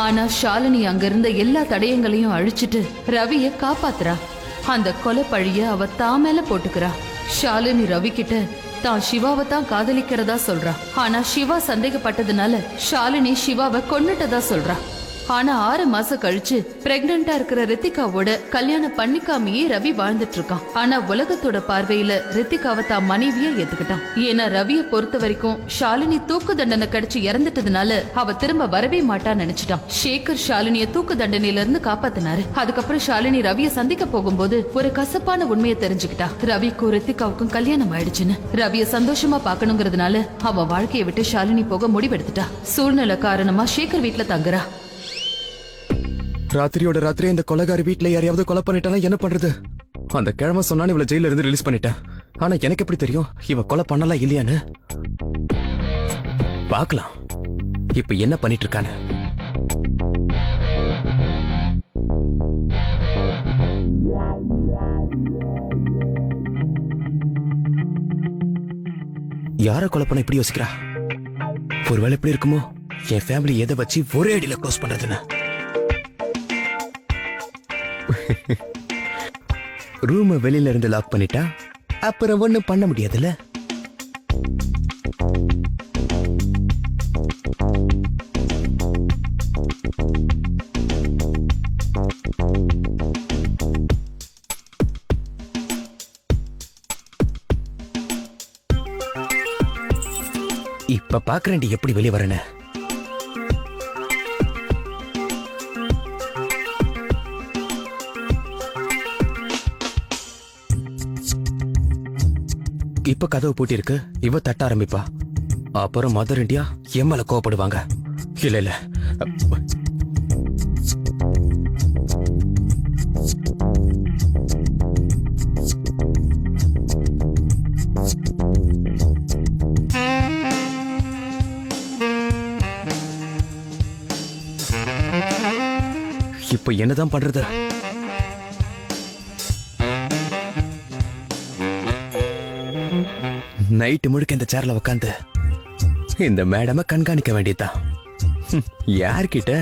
ஆனா ஷாலினி அங்க இருந்த எல்லா தடயங்களையும் அழிச்சிட்டு ரவிய காப்பாத்துறா. அந்த கொலை பழிய அவ தான் மேல போட்டுக்கிறா. ஷாலினி ரவி கிட்ட தான் சிவாவை தான் காதலிக்கிறதா சொல்றா. ஆனா சிவா சந்தேகப்பட்டதுனால ஷாலினி சிவாவை கொன்னுட்டதா சொல்றா. ஆனா 6 மாசம் கழிச்சு பிரெக்னண்டா இருக்கிற ரித்திகாவோட கல்யாணம் பண்ணிக்காமையே ரவி வாழ்ந்துட்டு இருக்கான். ஆனா உலகத்தோட பார்வையில ரித்திகாவை தான் மனைவியா ஏத்துக்கிட்டான். ஏன்னா ரவிய பொறுத்த வரைக்கும் ஷாலினி தூக்கு தண்டனை கிடைச்சு இறந்துட்டதுனால அவ திரும்ப வரவே மாட்டான்னு நினைச்சிட்டான். சேகர் ஷாலினிய தூக்கு தண்டனையில இருந்து காப்பாத்தினாரு. அதுக்கப்புறம் ஷாலினி ரவிய சந்திக்க போகும்போது ஒரு கசப்பான உண்மையை தெரிஞ்சுக்கிட்டா. ரவிக்கும் ரித்திகாவுக்கும் கல்யாணம் ஆயிடுச்சுன்னு. ரவிய சந்தோஷமா பாக்கணுங்கிறதுனால அவ வாழ்க்கையை விட்டு ஷாலினி போக முடிவெடுத்துட்டா. சூழ்நிலை காரணமா சேகர் வீட்டுல தங்குறா. ராத்திரியோட ராத்திரி இந்த கொலைகாரி வீட்டுல யாரையாவது கொலை பண்ணிட்டானா என்ன பண்றது? அந்த கிழமை சொன்னான்னு இவளை ஜெயில இருந்து ரிலீஸ் பண்ணிட்டேன். ஆனா எனக்கு எப்படி தெரியும் இவ கொலை பண்ணலாம் இல்லையான்னு? பார்க்கலாம் இப்ப என்ன பண்ணிட்டு இருக்கானு. யார கொலை பண்ண இப்படி யோசிக்கிறா? ஒருவேளை எப்படி இருக்குமோ என் ஃபேமிலி எதை வச்சு ஒரே அடியில க்ளோஸ் பண்றதுன்னு. ரூம வெளியில இருந்து லாக் பண்ணிட்டா அப்புறம் ஒண்ணும் பண்ண முடியாதுல்ல. இப்ப பாக்குறேன் எப்படி வெளியே வரேன்னு. இப்ப கதவு பூட்டி இருக்கு. இவ தட்ட ஆரம்பிப்பா. அப்புறம் மதர் இண்டியா எம்மல கோவப்படுவாங்க. இல்ல இல்ல இப்ப என்னதான் பண்றது? நைட்டு முழுக்க இந்த சேர்ல உட்காந்து இந்த மேடம கண்காணிக்க வேண்டியதுதான். யார்கிட்ட?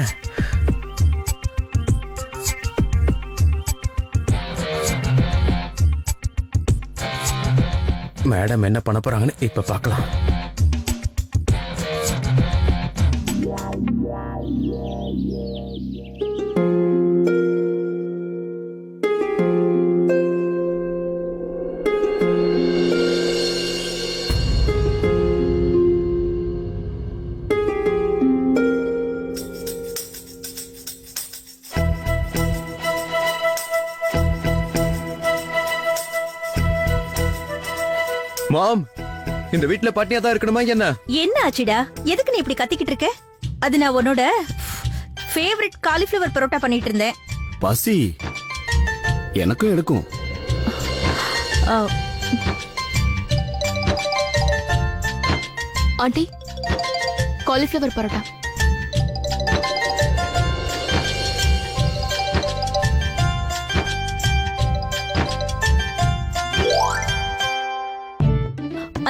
மேடம் என்ன பண்ண போறாங்கன்னு இப்ப பார்க்கலாம். மாம், இந்த வீட்ல பட்டினியா தான் இருக்கணுமா என்ன? என்ன ஆச்சுடா? எதுக்கு நீ இப்படி கத்திக்கிட்டு இருக்க? அது நான் உன்னோட ஃபேவரட் காலிஃப்ளவர் பரோட்டா பண்ணிட்டு இருந்தேன். பசி எனக்கும் எடுக்கும். Aunty, cauliflower parotta.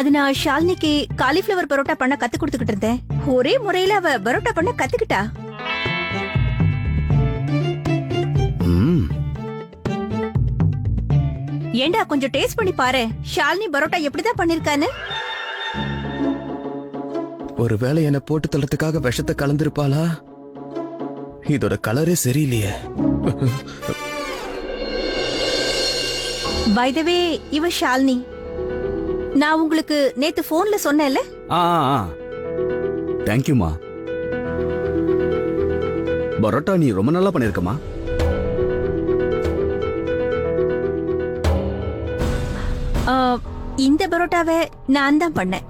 அது நான் ஷாலினிக்கு காலிஃப்ளவர் பரோட்டா பண்ண கத்து கொடுத்துக்கிட்டு இருந்தேன். ஒரே முறையில அவ பரோட்டா பண்ண கத்துக்கிட்டா. ஏண்டா கொஞ்சம் டேஸ்ட் பண்ணி பாரு, ஷாலினி பரோட்டா எப்படிதான் பண்ணிருக்கான்னு. ஒருவேளை என்ன போட்டு தள்ளத்துக்காக விஷத்தை கலந்திருப்பாளா? இதோட கலரே சரியில்லையே. பை த வே, இவ ஷாலினி. நான் உங்களுக்கு நேத்து போன்ல சொன்னேன்ல. தேங்க்யூமா. பரோட்டா நீ ரொம்ப நல்லா பண்ணிருக்கமா. இந்த பரோட்டாவை நான் தான் பண்ணேன்.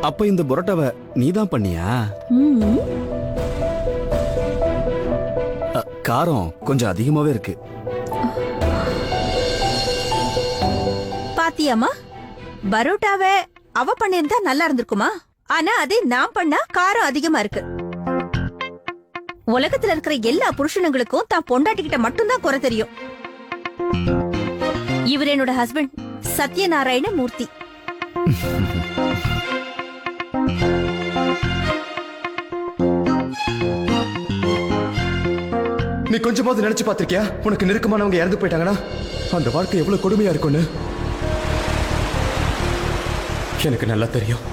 அப்ப இந்த பரோட்டாவை நீ தான் பண்ணியா? காரம் கொஞ்சம் அதிகமாவே இருக்கு. பாத்தியாமா, பரோட்டாவை அவ பண்ணிருந்தா நல்லா இருந்திருக்குமா? ஆனா அது நான் பண்ணா காரம் அதிகமா இருக்கு. உலகத்துல இருக்கிற எல்லா புருஷனுங்களுக்கும் தான் பொண்டாட்டிக்கிட்ட மட்டும்தான் குறை தெரியும். இவர் என்னோட ஹஸ்பண்ட் சத்யநாராயண மூர்த்தி. நீ கொஞ்சமாவது நினைச்சு பார்த்திருக்கியா உனக்கு நெருக்கமானவங்க இறந்து போயிட்டாங்கன்னா அந்த வாழ்க்கை எவ்வளவு கொடுமையா இருக்கும்னு? எனக்கு நல்லா தெரியும்.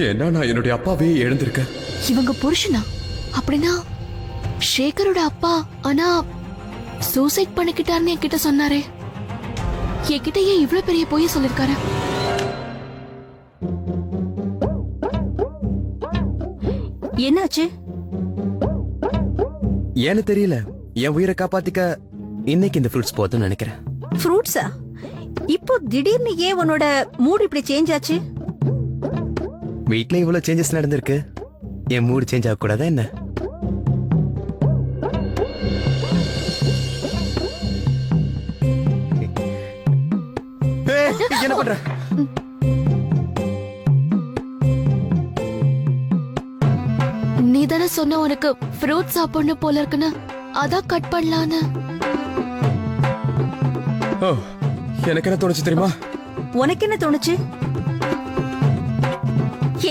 ஏன்னா நான் என்னுடைய அப்பாவே இழந்திருக்கேன். இவங்க புருஷனா? அப்படின்னா சேகரோட அப்பா ஆனா சூசைட் பண்ணிக்கிட்டாருன்னு என்கிட்ட சொன்னாரே. என்கிட்ட ஏன் இவ்வளவு பெரிய பொய்ய சொல்லிருக்காரு? என்னாச்சு? ஏன்னு தெரியல. என் உயிரை காப்பாத்திக்க இன்னைக்கு இந்த ஃப்ரூட்ஸ் போதும்னு நினைக்கிறேன். ஃப்ரூட்ஸா? இப்போ திடீர்னு ஏன் உன்னோட மூட் இப்படி சேஞ்ச் ஆச்சு? வீட்ல இவ்வளவு சேஞ்சஸ் நடந்திருக்கு, என் மூடு சேஞ்ச் ஆக கூடாதா என்ன? என்ன பண்ற? நீ தானே சொன்ன உனக்கு ஃப்ரூட் சாப்பிடணும் போல இருக்குன்னு, அதான் கட் பண்ணலான்னு. ஓ, எனக்கு என்ன தோணுச்சு தெரியுமா? உனக்கு என்ன தோணுச்சு?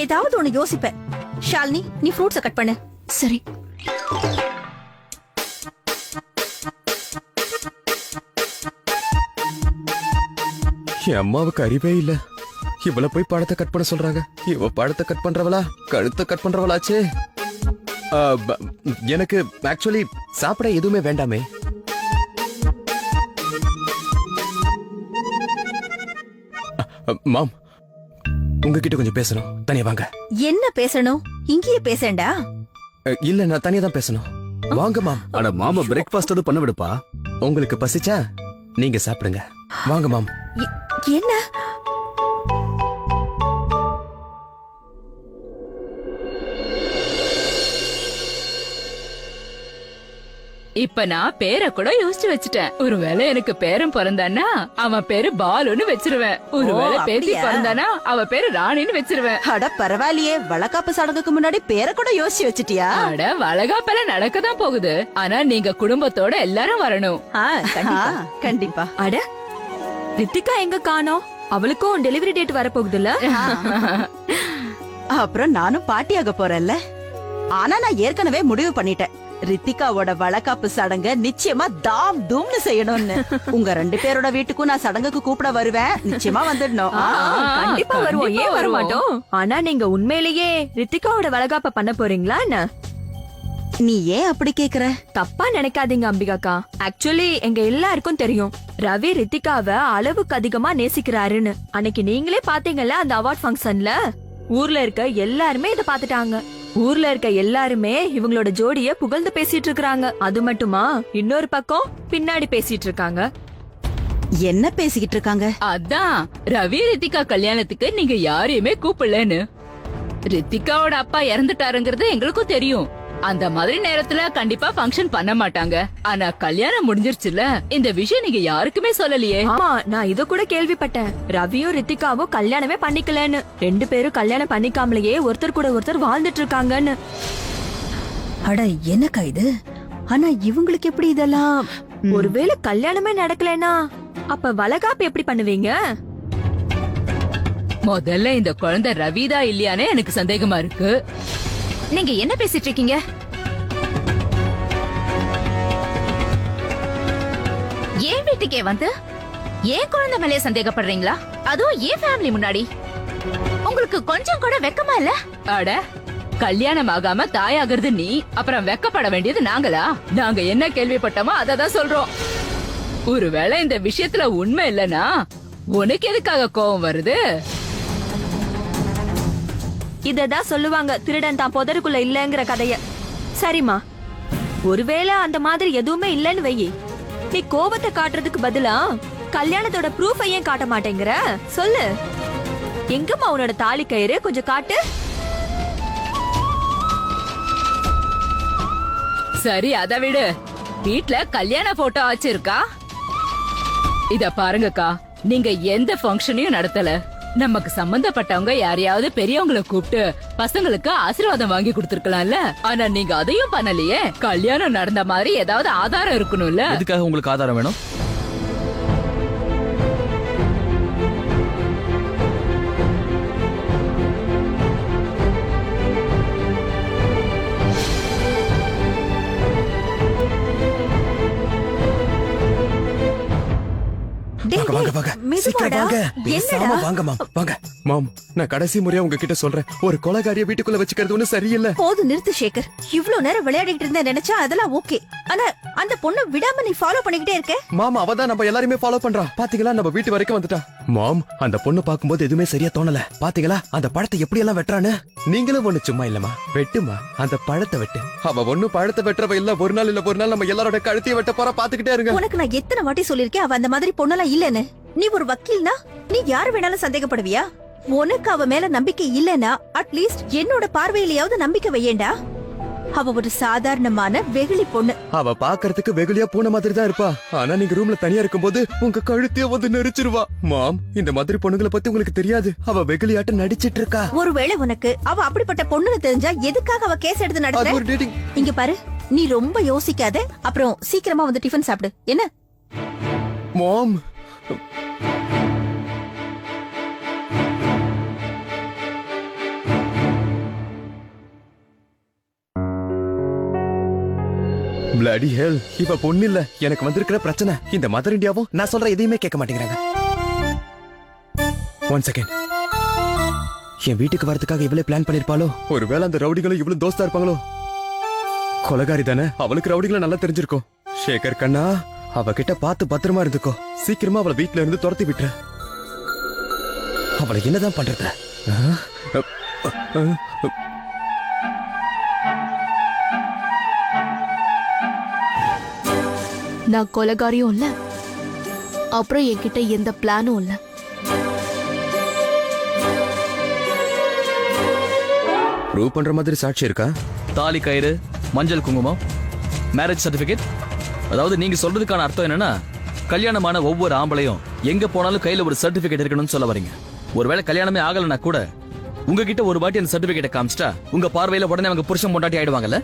ஏதாவது ஒண்ணு யோசிப்ப. ஷாலினி, நீ ஃப்ரூட்ஸ கட் பண்ணு. சரி. என் அம்மாவுக்கு அறிவே இல்ல. இவள போய் பழத்தை கட் பண்ண சொல்றாங்க. இவ பழத்தை கட் பண்றவளா கழுத்தை கட் பண்றவளாச்சே. எனக்கு ஆக்சுவலி சாப்பிட எதுவுமே வேண்டாமே. மாம், உங்ககிட்ட கொஞ்சம் பேசணும். தனியா வாங்க. என்ன பேசணும்? இங்கேயே பேசேன்டா. இல்ல, நான் தனியா தான் பேசணும். வாங்க மாம். அட மாமா, பிரேக்ஃபாஸ்ட் அது பண்ண விடுப்பா. உங்களுக்கு பசிச்சா நீங்க சாப்பிடுங்க. வாங்க மாம். என்ன? இப்ப நான் பேரை கூட யோசிச்சு வச்சுட்டேன். ஒருவேளை எனக்கு பேரன் பிறந்தானா அவன் பேரு பாலுன்னு வச்சிருவேன். ஒருவேளை பேத்தி அப்படியா? பிறந்தானா அவ பேரு ராணின்னு வச்சிருவேன். அட பரவாயில்லையே, வளகாப்பு சடங்குக்கு முன்னாடி பேரை கூட யோசிச்சு வச்சிட்டியா? அட வளகாப்பெல்லாம் நடக்கதான் போகுது. ஆனா நீங்க குடும்பத்தோட எல்லாரும் வரணும். கண்டிப்பா. அட, ரித்திகா எங்க காணோம்? அவளுக்கும் டெலிவரி டேட் வரப்போகுதுல்ல? அப்புறம் நானும் பாட்டியாக போறேன்ல. ஆனா நான் ஏற்கனவே முடிவு பண்ணிட்டேன். ரித்திகாவோட வளகாப்பு சடங்க நிச்சயமா தாம் தூம்னு செய்யணும்னு. உங்க 2 பேரோட வீட்டுக்கும் நான் சடங்குக்கு கூப்பிட வருவேன். நிச்சயமா வந்துடணும். கண்டிப்பா வருவோம், ஏன் வர மாட்டோம்? ஆனா நீங்க உண்மையிலேயே ரித்திகாவோட வளகாப்ப பண்ண போறீங்களா என்ன? நீ ஏன் அப்படி கேக்குற? தப்பா நினைக்காதீங்க அம்பிகாக்கா. ஆக்சுவலி எங்க எல்லாருக்கும் தெரியும் ரவி ரித்திகாவை அளவுக்கு அதிகமா நேசிக்கிறாருன்னு. அன்னைக்கு நீங்களே பாத்தீங்கல்ல அந்த அவார்ட் ஃபங்க்ஷன்ல. ஊர்ல இருக்க எல்லாருமே இத பாத்துட்டாங்க. ஊர்ல இருக்க எல்லாருமே இவங்களோட ஜோடிய புகழ்ந்து பேசிட்டு இருக்காங்க. அது மட்டுமா, இன்னொரு பக்கம் பின்னாடி பேசிட்டு இருக்காங்க. என்ன பேசிக்கிட்டு இருக்காங்க? அதான் ரவி ரித்திகா கல்யாணத்துக்கு நீங்க யாரையுமே கூப்பிடலன்னு. ரித்திகாவோட அப்பா இறந்துட்டாருங்கிறது எங்களுக்கும் தெரியும். அந்த மாதிரி நேரத்துல கண்டிப்பா ஃபங்க்ஷன் பண்ண மாட்டாங்க. ஆனா கல்யாணம் முடிஞ்சிருச்சுல, இந்த விஷயம் நீங்க யாருக்குமே சொல்லலையே. ஆமா, நான் இத கூட கேள்விப்பட்டேன். ரவியும் ரித்திகாவும் கல்யாணமே பண்ணிக்கலன்னு. 2 பேரும் கல்யாணம் பண்ணிக்காமலேயே ஒருத்தர் கூட ஒருத்தர் வாழ்ந்துட்டு இருக்காங்கன்னு. அட, என்னக்கா இது? ஆனா இவங்களுக்கு எப்படி இதெல்லாம்? ஒருவேளை கல்யாணமே நடக்கலனா அப்ப வளகாப்பு எப்படி பண்ணுவீங்க? முதல்ல இந்த குழந்தை ரவிதா இல்லையானே எனக்கு சந்தேகமா இருக்கு. நீங்க என்ன பேசிட்டு இருக்கீங்க? ஏன் வீட்டுக்கே வந்து ஏன் குழந்தை மேலே சந்தேகப்படுறீங்களா? அதுவும் ஏன் ஃபேமிலி முன்னாடி? உங்களுக்கு கொஞ்சம் கூட வெக்கமா இல்ல? அட, கல்யாணம் ஆகாம தாயாகிறது நீ, அப்புறம் வெக்கப்பட வேண்டியது நாங்களா? நாங்க என்ன கேள்விப்பட்டோமோ அததான் சொல்றோம். ஒருவேளை இந்த விஷயத்துல உண்மை இல்லனா உனக்கு எதுக்காக கோவம் வருது? இததான் சொல்லுவாங்க, திருடன் தான் புதருக்குள்ள இல்லங்கிற கதைய. சரிம்மா, ஒருவேளை அந்த மாதிரி எதுவுமே இல்லன்னு வையி, நீ கோபத்தை காட்டுறதுக்கு பதிலா கல்யாணத்தோட ப்ரூஃப் ஏன் காட்ட மாட்டேங்கிற? சொல்லு, எங்கம்மா உன்னோட தாலி கயிறு? கொஞ்சம் காட்டு. சரி, அத விடு. வீட்ல கல்யாண போட்டோ வச்சிருக்கா? இத பாருங்கக்கா, நீங்க எந்த ஃபங்க்ஷனையும் நடத்தல. நமக்கு சம்பந்தப்பட்டவங்க யாரையாவது பெரியவங்களை கூப்பிட்டு பசங்களுக்கு ஆசீர்வாதம் வாங்கி கொடுத்திருக்கலாம்ல. ஆனா நீங்க அதையும் பண்ணலையே. கல்யாணம் நடந்த மாதிரி ஏதாவது ஆதாரம் இருக்கணும்ல. எதுக்காக உங்களுக்கு ஆதாரம் வேணும்? வாங்க வாங்க வாங்க சீக்கிரம் மெதுவாடா. வாங்க பேசாம என்னடா? வாங்க மாம் வாங்க மாம் நான் கடைசி முறையா உங்ககிட்ட சொல்றேன் ஒரு கொலைகாரிய வீட்டுக்குள்ள வச்சுக்கிறது ஒண்ணு சரியில்லை போதும் நிறுத்து சேகர். இவ்ளோ நேரம் விளையாடிட்டு இருந்த நினைச்சா அதெல்லாம் ஓகே. ஆனா அந்த பொண்ணு விடாம நீ ஃபாலோ பண்ணிக்கிட்டே இருக்க. மாம் அவதான் நம்ம எல்லாருமே ஃபாலோ பண்றா பாத்தீங்களா நம்ம வீட்டு வரைக்கும் வந்துட்டா மாம் அந்த பொண்ணு பாக்கும்போது எதுவுமே சரியா தோணல பாத்தீங்களா அந்த பழத்தை எப்படி எல்லாம் வெட்டுறான்னு நீங்களும் ஒண்ணு சும்மா இல்லமா வெட்டுமா அந்த பழத்தை வெட்டு அவ ஒண்ணு பழத்தை வெட்டுறவ இல்ல ஒரு நாள் இல்ல ஒரு நாள் நம்ம எல்லாரோட கழுத்தையும் வெட்ட போற பாத்துக்கிட்டே இருங்க உனக்கு நான் எத்தனை வாட்டி சொல்லிருக்கேன் அவ அந்த மாதிரி பொண்ணெல்லாம் இல்லன்னு. நீ ஒரு வக்கீல்னா நீ யாரு வேணாலும் சந்தேகப்படுவியா? உனக்கு அவ மேல நம்பிக்கை இல்லனா அட்லீஸ்ட் என்னோட பார்வையிலயாவது நம்பிக்கை வையேண்டா. அவ ஒரு சாதாரணமான வெகுளி பொண்ணு. அவ பாக்குறதுக்கு வெகுளியா பூனை மாதிரி தான் இருப்பா ஆனா நீங்க ரூம்ல தனியா இருக்கும்போது உங்க கழுத்தைய வந்து நெரிச்சிருவா மாம் இந்த மாதிரி பொண்ணுங்களை பத்தி உங்களுக்கு தெரியாது அவ வெகுளியாட்ட நடிச்சிட்டு இருக்கா ஒருவேளை உனக்கு அவ அப்படிப்பட்ட பொண்ணுன்னு தெரிஞ்சா எதுக்காக அவ கேஸ் எடுத்து அது நடத்த? ஒரு டேட்டிங் இங்க பாரு, நீ ரொம்ப யோசிக்காத. அப்புறம் சீக்கிரமா வந்து டிஃபன் சாப்பிடு என்ன? மாம் பிளடி ஹெல் இவ பொண்ணு இல்ல எனக்கு வந்திருக்கிற பிரச்சனை இந்த மதர் இந்தியாவும் நான் சொல்ற எதையுமே கேட்க மாட்டேங்கிறாங்க ஒன் செகண்ட் என் வீட்டுக்கு வரதுக்காக இவ்வளவு பிளான் பண்ணிருப்பாளோ ஒருவேளை அந்த ரவுடிகளும் இவ்வளவு தோஸ்தா இருப்பாங்களோ கொலகாரி தானே அவளுக்கு ரவுடிகளை நல்லா தெரிஞ்சிருக்கும் சேகர் கண்ணா அவகிட்ட பார்த்து பத்திரமா இருந்துக்கோ சீக்கிரமா அவளை வீட்டுல இருந்து துரத்தி விட்டுரு அவளை என்னதான் பண்றது நான் கொலைகாரியும் இல்ல, அப்புறம் என்கிட்ட எந்த பிளானும் இல்ல. ப்ரூவ் பண்ற மாதிரி சாட்சி இருக்கா தாலி கயிறு, மஞ்சள் குங்குமம், மேரேஜ் சர்டிபிகேட். அதாவது நீங்க சொல்றதுக்கான அர்த்தம் என்னன்னா கல்யாணமான ஒவ்வொரு ஆம்பளையும் எங்க போனாலும் கையில ஒரு சர்டிபிகேட் இருக்கணும்னு சொல்ல வரீங்க. ஒருவேளை கல்யாணமே ஆகலனா கூட உங்ககிட்ட ஒரு வாட்டி அந்த சர்டிபிகேட்டை காமிச்சிட்டா உங்க பார்வையில உடனே அவங்க புருஷன் பொண்டாட்டி ஆயிடுவாங்கல்ல.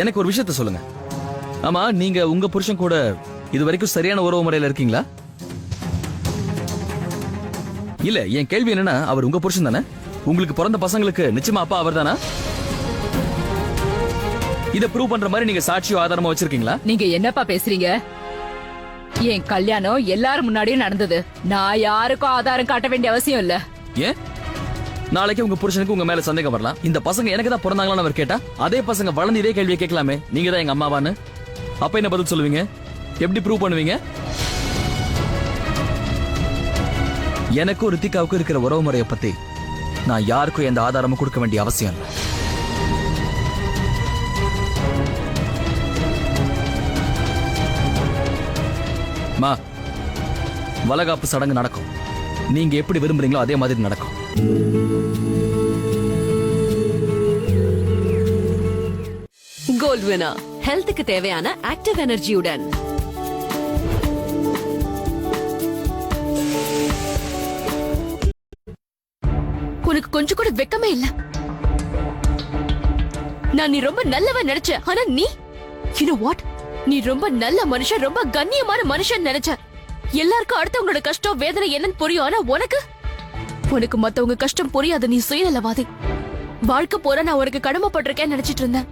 எனக்கு ஒரு விஷயத்த சொல்லுங்க. ஆமா, நீங்க உங்க புருஷன் கூட இது வரைக்கும் சரியான உறவு முறையில இருக்கீங்களா? இல்ல, என் கேள்வி என்னன்னா அவர் உங்க புருஷன் தானே? உங்களுக்கு பிறந்த பசங்களுக்கு நிச்சயமா அப்பா அவர் தானா? இத ப்ரூவ் பண்ற மாதிரி நீங்க சாட்சியோ ஆதாரமா வச்சிருக்கீங்களா? நீங்க என்னப்பா பேசுறீங்க? என் கல்யாணம் எல்லாரும் முன்னாடியும் நடந்தது. நான் யாருக்கும் ஆதாரம் காட்ட வேண்டிய அவசியம் இல்ல. ஏன்? நாளைக்கு உங்க புருஷனுக்கு உங்க மேல சந்தேகம் வரலாம். இந்த பசங்க எனக்கு தான் பிறந்தாங்களான்னு அவர் கேட்டா அதே பசங்க வளர்ந்து இதே கேள்வியை கேட்கலாமே, நீங்க தான் எங்க அம்மாவான்னு. அப்ப என்ன பதில் சொல்லுவீங்க? எப்படி ப்ரூவ் பண்ணுவீங்க? எனக்கும் ரித்திகாவுக்கும் இருக்கிற உறவு முறையை பத்தி நான் யாருக்கும் எந்த ஆதாரமும் கொடுக்க வேண்டிய அவசியம் இல்லை. மா, வளகாப்பு சடங்கு நடக்கும். நீங்க எப்படி விரும்புறீங்களோ அதே மாதிரி நடக்கும். கோல்ட் வினர் ஹெல்த்துக்கு தேவையான ஆக்டிவ் எனர்ஜியுடன். உனக்கு கொஞ்சம் கூட வெக்கமே இல்ல. நான் நீ ரொம்ப நல்லவன் நினைச்சேன், ஆனா நீ you know what? நீ ரொம்ப நல்ல மனுஷன், ரொம்ப கண்ணியமான மனுஷன் நினைச்ச. எல்லாருக்கும் அடுத்தவங்களோட கஷ்டம் வேதனை என்னன்னு புரியும், ஆனா உனக்கு மத்தவங்க கஷ்டம் புரியாது. நீ சுயநலவாதி. வாழ்க்கை போற நான் உனக்கு கடமைப்பட்டிருக்கேன்னு நினைச்சிட்டு இருந்தேன்.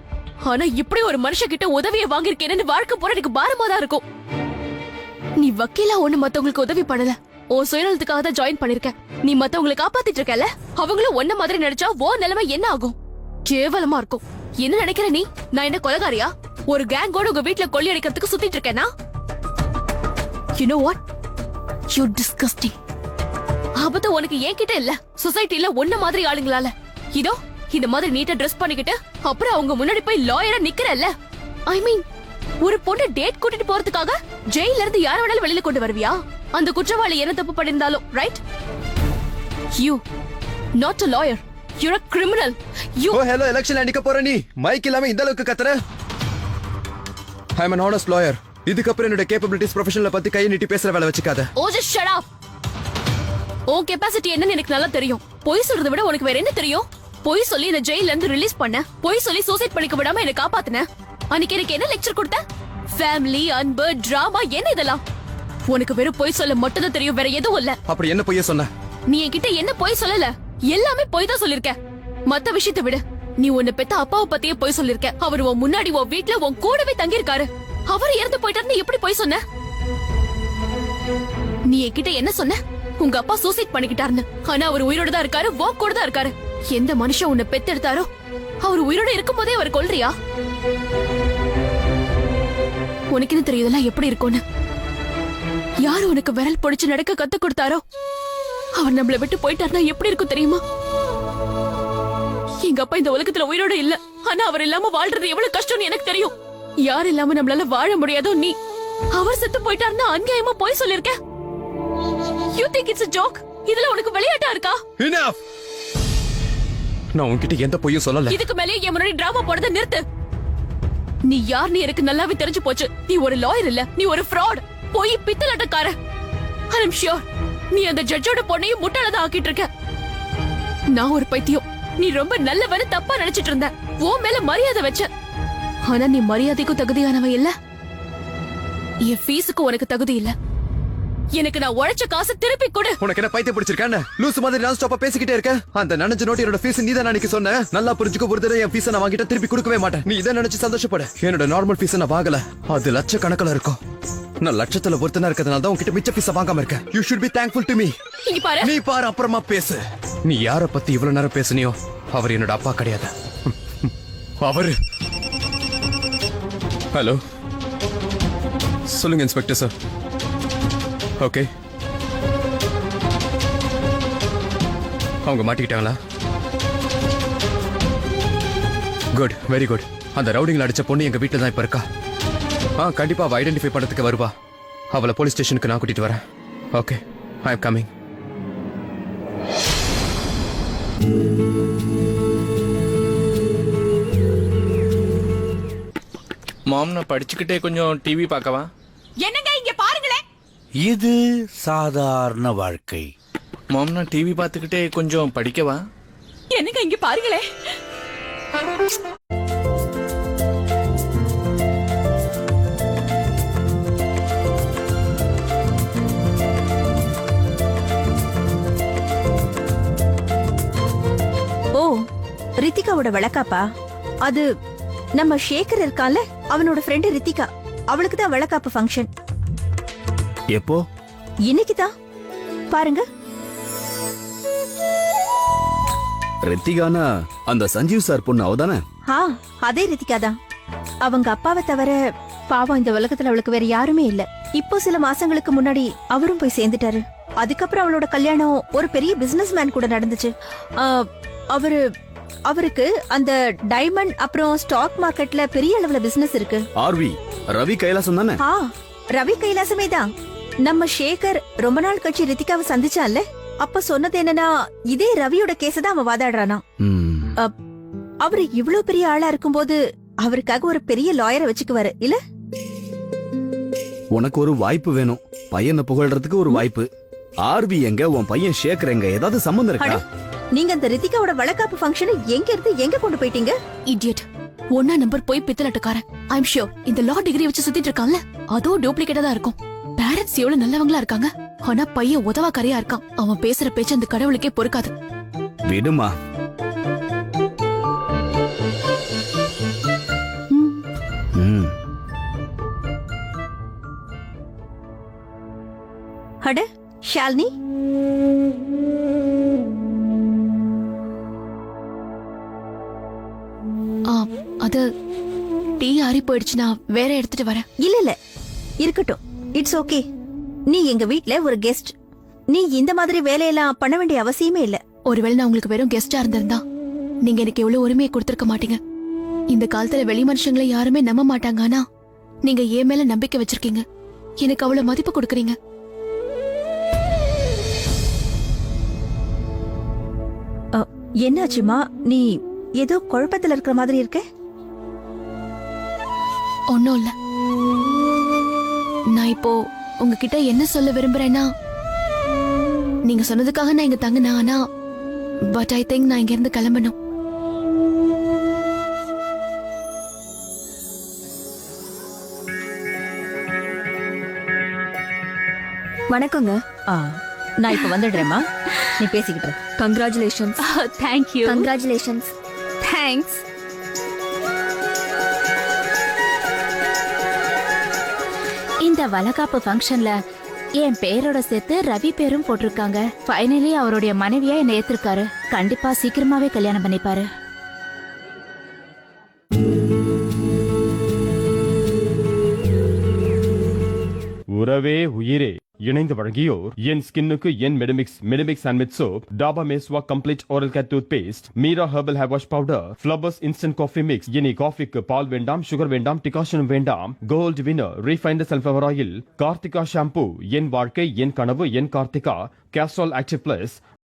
ஆனா இப்படி ஒரு மனுஷன் கிட்ட உதவியை வாங்கிருக்கேன்னு வாழ்க்கை போற எனக்கு பாரமா தான் இருக்கும். நீ வக்கீலா ஒண்ணு மத்தவங்களுக்கு உதவி பண்ணல, ஓ சுயநலத்துக்காக தான் ஜாயின் பண்ணிருக்க. நீ மத்தவங்களை காப்பாத்திட்டு இருக்கல, அவங்களும் ஒன்ன மாதிரி நினைச்சா ஓ நிலைமை என்ன ஆகும்? கேவலமா இருக்கும். என்ன நினைக்கிற நீ? நான் என்ன கொலைகாரியா? ஒரு கேங்கோட உங்க வீட்டுல கொள்ளி அடிக்கிறதுக்கு சுத்திட்டு இருக்கேனா? You know what? You're disgusting. ஆபத்து உனக்கு என்கிட்ட இல்ல, சொசைட்டில ஒன்ன மாதிரி ஆளுங்களால. இதோ இந்த மாதிரி நீட்டா ட்ரெஸ் பண்ணிக்கிட்டு அப்புறம் அவங்க முன்னாடி போய் லாயரா நிக்கிறல்ல. ஐ மீன், ஒரு பொண்ணு டேட் கூட்டிட்டு போறதுக்காக ஜெயில இருந்து யார வேணாலும் வெளியில கொண்டு வருவியா? அந்த குற்றவாளி என்ன தப்பு பண்ணிருந்தாலும், right? You not a lawyer. You're a criminal. You oh hello, election அடிக்க போற நீ மைக் இல்லாம இந்த அளவுக்கு கத்துற? I am an honest lawyer. இதுக்கப்புறம் என்னோட கேப்பபிலிட்டிஸ் ப்ரொஃபஷனல பத்தி கையை நீட்டி பேசுற வேலை வச்சுக்காத. Oh, just shut up. ஓ கெபாசிட்டி என்னன்னு எனக்கு நல்லா தெரியும். பொய் சொல்றதை விட உனக்கு வேற என்ன தெரியும்? பொய் சொல்லி என்ன ஜெயில இருந்து ரிலீஸ் பண்ண, பொய் சொல்லி சூசைட் பண்ணிக்க விடாம என்ன காப்பாத்துன. அன்னைக்கு எனக்கு என்ன லெக்சர் கொடுத்த? ஃபேமிலி, அன்பு, டிராமா, என்ன இதெல்லாம்? உனக்கு வெறும் பொய் சொல்ல மட்டும் தான் தெரியும், வேற எதுவும் இல்ல. அப்படி என்ன பொய்ய சொன்ன? நீ என்கிட்ட என்ன பொய் சொல்லல, எல்லாமே பொய் தான் சொல்லிருக்க. மத்த விஷயத்தை விடு, நீ உன்னை பெத்த அப்பாவை பத்தியே பொய் சொல்லிருக்க. அவர் உன் முன்னாடி உன் வீட்டுல உன் கூடவே தங்கி இருக்காரு. அவர் இறந்து போயிட்டாருன்னு எப்படி போய் சொன்ன? நீ என்கிட்ட என்ன சொன்ன? உங்க அப்பா சூசைட் பண்ணிக்கிட்டாருன்னு. ஆனா அவர் உயிரோட தான் இருக்காரு, வாக் கூட தான் இருக்காரு. எந்த மனுஷன் உன்னை பெத்தெடுத்தாரோ அவர் உயிரோட இருக்கும் போதே அவர் கொல்றியா? உனக்கு என்ன தெரியுதெல்லாம் எப்படி இருக்கும்னு? யாரு உனக்கு விரல் பொடிச்சு நடக்க கத்து கொடுத்தாரோ அவர் நம்மளை விட்டு போயிட்டாருன்னா எப்படி இருக்கும் தெரியுமா? எங்க அப்பா இந்த உலகத்துல உயிரோட இல்ல, ஆனா அவர் இல்லாம வாழ்றது எவ்வளவு கஷ்டம்னு எனக்கு தெரியும். யார் இல்லாம நம்மளால வாழ முடியாதோ நீ அவர் செத்து போயிட்டாருன்னா அநியாயமா போய் சொல்லிருக்க. You think it's a joke? இதுல உனக்கு விளையாட்டா இருக்கா? Enough! நான் உன்கிட்ட எந்த பொய்யும் சொல்லல. இதுக்கு மேலே என் முன்னாடி டிராமா போடுறத நிறுத்து. நீ யாருன்னு எனக்கு நல்லாவே தெரிஞ்சு போச்சு. நீ ஒரு லாயர் இல்ல, நீ ஒரு ஃப்ராட், போய் பித்தலாட்டக்கார. I'm sure நீ அந்த ஜட்ஜோட பொண்ணையும் முட்டாளதான் ஆக்கிட்டு இருக்க. நான் ஒரு பைத்தியம், நீ ரொம்ப நல்லவன்னு தப்பா நினைச்சிட்டு இருந்த. உன் மேல மரியாதை வச்ச, ஆனா நீ மரியாதைக்கும் தகுதியானவ இல்ல, என் ஃபீஸுக்கு உனக்கு தகுதி இல்ல. எனக்கு நான் உழைச்ச காசு திருப்பி கொடு. உனக்கு என்ன பைத்தியம் பிடிச்சிருக்கானே? லூசு மாதிரி நான் ஸ்டாப்பா பேசிக்கிட்டே இருக்க. அந்த நனஞ்ச நோட்டு என்னோட ஃபீஸ் நீதான் அன்னைக்கு சொன்ன. நல்லா புரிஞ்சுக்க, ஒரு தடவை என் ஃபீஸை நான் வாங்கிட்ட திருப்பி கொடுக்கவே மாட்டேன். நீ இதை நினைச்சு சந்தோஷப்படு. என்னோட நார்மல் ஃபீஸை நான் வாங்கல, அது லட்சக்கணக்கில் இருக்கும். நான் லட்சத்துல ஒருத்தனா இருக்கிறதுனால தான் உன்கிட்ட மிச்ச ஃபீஸை வாங்காம இருக்கேன். You should be thankful to me. நீ பாரு, அப்புறமா பேசு. நீ யார பத்தி இவ்வளவு நேரம் பேசுனியோ அவர் என்னோட அப்பா கிடையாது. அவரு. ஹலோ, சொல்லுங்க இன்ஸ்பெக்டர் சார். ஓகே, அவங்க மாட்டிக்கிட்டாங்களா? Good, very good. அந்த ரவுடிங்ல அடிச்ச பொண்ணு எங்க வீட்டுல தான் இப்ப இருக்கா. கண்டிப்பா அவ ஐடென்டிஃபை பண்றதுக்கு வருவா. அவளை போலீஸ் ஸ்டேஷனுக்கு நான் கூட்டிட்டு வரேன். Okay, I am coming. மாம், நான் படிச்சுக்கிட்டே கொஞ்சம் டிவி பார்க்கவா? என்னங்க இங்க பாருங்களேன். இது சாதாரண வாழ்க்கை. மாம், நான் டிவி பார்த்துக்கிட்டே கொஞ்சம் படிக்கவா? என்னங்க இங்க பாருங்களேன். ஓ, ரித்திகாவோட வழக்காப்பா? அது நம்ம ஷேகர் இருக்கான்ல, அவனோட ஃப்ரெண்டு ரித்திகா, அவளுக்கு தான் வழக்காப்பு ஃபங்க்ஷன். எப்போ? இன்னைக்கு தான். பாருங்க. ரித்திகானா அந்த சஞ்சீவ் சார் பொண்ணு அவதானே? அதே ரித்திகா தான். அவங்க அப்பாவை தவிர பாவம் இந்த உலகத்துல அவளுக்கு வேற யாருமே இல்ல. இப்போ சில மாசங்களுக்கு முன்னாடி அவரும் போய் சேர்ந்துட்டாரு. அதுக்கப்புறம் அவளோட கல்யாணம் ஒரு பெரிய பிசினஸ் மேன் கூட நடந்துச்சு. அவருக்கு அந்த டைமண்ட் அப்புறம் ஸ்டாக் மார்க்கெட்ல பெரிய அளவுல பிசினஸ் இருக்கு. ஆர்வி ரவி கைலாசம் தானே? ரவி கைலாசமே தான். நம்ம ஷேகர் ரொம்ப நாள் கழிச்சு ரித்திகாவை சந்திச்சான்ல, அப்ப சொன்னது என்னன்னா இதே ரவியோட கேஸ தான் அவன் வாதாடுறானா. அவரு இவ்வளவு பெரிய ஆளா இருக்கும்போது அவருக்காக ஒரு பெரிய லாயரை வச்சுக்குவாரு இல்ல? உனக்கு ஒரு வாய்ப்பு வேணும், பையனை புகழ்றதுக்கு ஒரு வாய்ப்பு. ஆர்வி எங்க, உன் பையன் ஷேகர் எங்க, ஏதாவது சம்பந்தம் இருக்கா? நீங்க அந்த ரித்திகாவோட வழக்காப்பு ஃபங்க்ஷனை எங்க இருந்து எங்க கொண்டு போயிட்டீங்க? இடியட், ஒன்னா நம்பர் போய் பித்தலாட்டக்காரன். ஐ அம் ஷூர் இந்த லா டிகிரி வச்சு சுத்திட்டு இருக்கான்ல, அதோ டூப்ளிகேட்டா தான் இருக்கும். பேரண்ட்ஸ் எவ்வளவு நல்லவங்களா இருக்காங்க, ஆனா பையன் உதவாக்கரையா இருக்கான். அவன் பேசுற பேச்சு அந்த கடவுளுக்கே பொறுக்காது. விடுமா. அட ஷாலினி, அது டீ ஆறி போயிடுச்சு, நான் வேற எடுத்துட்டு வரேன். இல்ல இருக்கட்டும், இட்ஸ் ஓகே. நீ எங்க வீட்ல ஒரு கெஸ்ட். நீ இந்த மாதிரி வேலையெல்லாம் பண்ண வேண்டிய அவசியமே இல்ல. ஒருவேளை நான் உங்களுக்கு வெறும் கெஸ்டா இருந்திருந்தா நீங்க எனக்கு எவ்வளவு உரிமையை கொடுத்திருக்க மாட்டீங்க. இந்த காலத்துல வெளி மனுஷங்களை யாருமே நம்ப மாட்டாங்க, ஆனா நீங்க என் மேல நம்பிக்கை வச்சிருக்கீங்க, எனக்கு அவ்வளவு மதிப்பு கொடுக்கறீங்க. என்னாச்சுமா? நீ ஏதோ குழப்பத்துல இருக்கிற மாதிரி இருக்க. ஒன்னும் இல்ல. நான் இப்போ உங்ககிட்ட என்ன சொல்ல விரும்புறேன்னா, நீங்க சொன்னதுக்காக நான் இங்க தங்கினேன், ஆனா பட் ஐ திங்க் நான் இங்க இருந்து கிளம்பணும். வணக்கங்க. நான் இப்ப வந்துடுறேம்மா, நீ பேசிக்கிட்டு. கங்க்ராச்சுலேஷன்ஸ். தேங்க்யூ. கங்க்ராச்சுலேஷன்ஸ். தேங்க்ஸ். இந்த வளகாப்பு ஃபங்க்ஷன்ல என் பேரோட சேர்த்து ரவி பேரும் போட்டிருக்காங்க. ஃபைனலி அவருடைய மனைவியா என்னை ஏத்திருக்காரு. கண்டிப்பா சீக்கிரமாவே கல்யாணம் பண்ணிப்பாரு. உறவே உயிரே இணைந்து வழங்கியோர் என் ஸ்கின்னுக்கு என் Medimix handmade soap, Dabur Meswak complete oral care toothpaste, Meera herbal hair wash powder, flowers instant coffee mix. இனி காஃபிக்கு பால் வேண்டாம், சுகர் வேண்டாம், டிகாஷனும் வேண்டாம். Gold winner refined sunflower oil, Karthika shampoo, என் வாழ்க்கை என் கனவு என் கார்த்திகா, கேஸ்ட்ரால் ஆக்டிவ் பிளஸ்,